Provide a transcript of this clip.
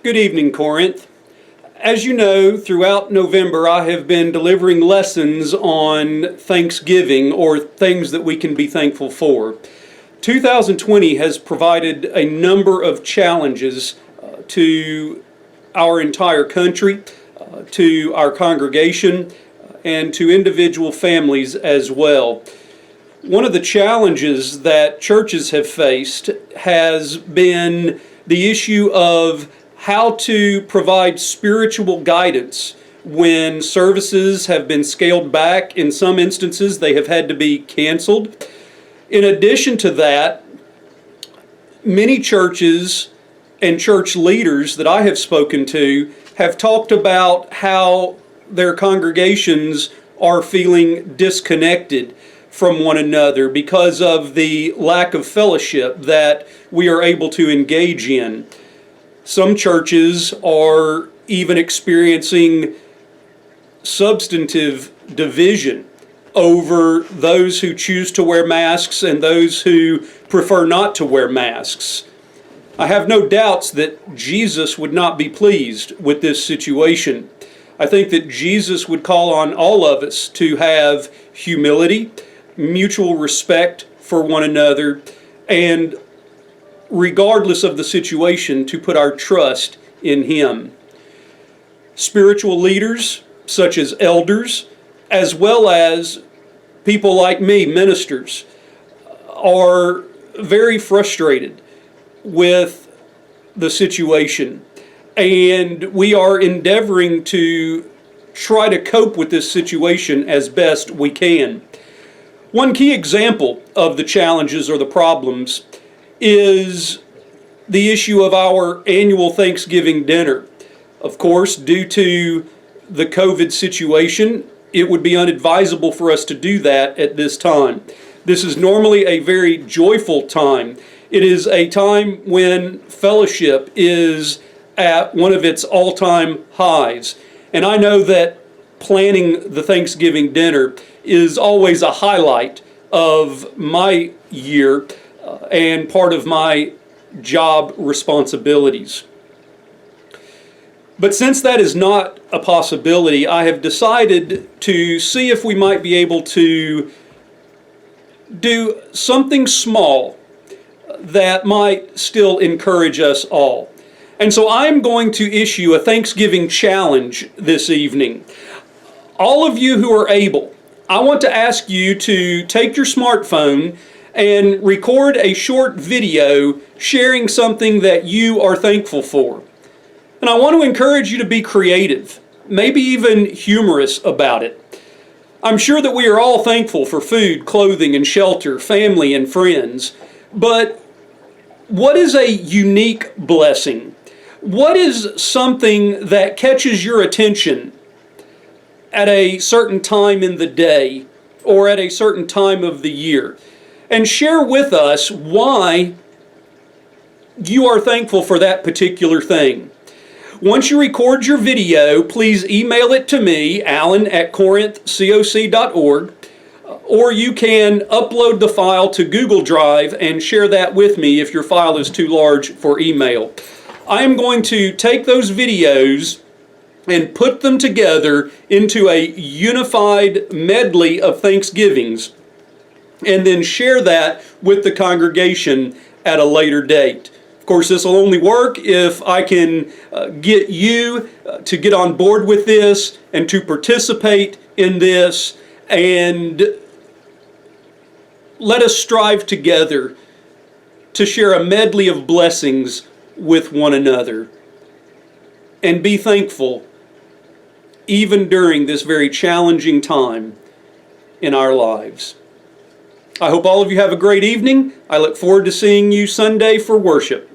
Good evening, Corinth. As you know, throughout November I have been delivering lessons on Thanksgiving, or things that we can be thankful for. 2020 has provided a number of challenges to our entire country, to our congregation, and to individual families as well. One of the challenges that churches have faced has been the issue of how to provide spiritual guidance when services have been scaled back. In some instances, they have had to be canceled. In addition to that, many churches and church leaders that I have spoken to have talked about how their congregations are feeling disconnected from one another because of the lack of fellowship that we are able to engage in. Some churches are even experiencing substantive division over those who choose to wear masks and those who prefer not to wear masks. I have no doubts that Jesus would not be pleased with this situation. I think that Jesus would call on all of us to have humility, mutual respect for one another, and regardless of the situation, to put our trust in Him. Spiritual leaders, such as elders, as well as people like me, ministers, are very frustrated with the situation. And we are endeavoring to try to cope with this situation as best we can. One key example of the challenges or the problems is the issue of our annual Thanksgiving dinner. Of course, due to the COVID situation, it would be unadvisable for us to do that at this time. This is normally a very joyful time. It is a time when fellowship is at one of its all-time highs. And I know that planning the Thanksgiving dinner is always a highlight of my year and part of my job responsibilities. But since that is not a possibility, I have decided to see if we might be able to do something small that might still encourage us all. And so I'm going to issue a Thanksgiving challenge this evening. All of you who are able, I want to ask you to take your smartphone and record a short video sharing something that you are thankful for. And I want to encourage you to be creative, maybe even humorous about it. I'm sure that we are all thankful for food, clothing, and shelter, family, and friends. But what is a unique blessing? What is something that catches your attention at a certain time in the day or at a certain time of the year? And share with us why you are thankful for that particular thing. Once you record your video, please email it to me, alan@corinthcoc.org, or you can upload the file to Google Drive and share that with me if your file is too large for email. I am going to take those videos and put them together into a unified medley of Thanksgivings, and then share that with the congregation at a later date. Of course, this will only work if I can get you to get on board with this and to participate in this, and let us strive together to share a medley of blessings with one another and be thankful even during this very challenging time in our lives. I hope all of you have a great evening. I look forward to seeing you Sunday for worship.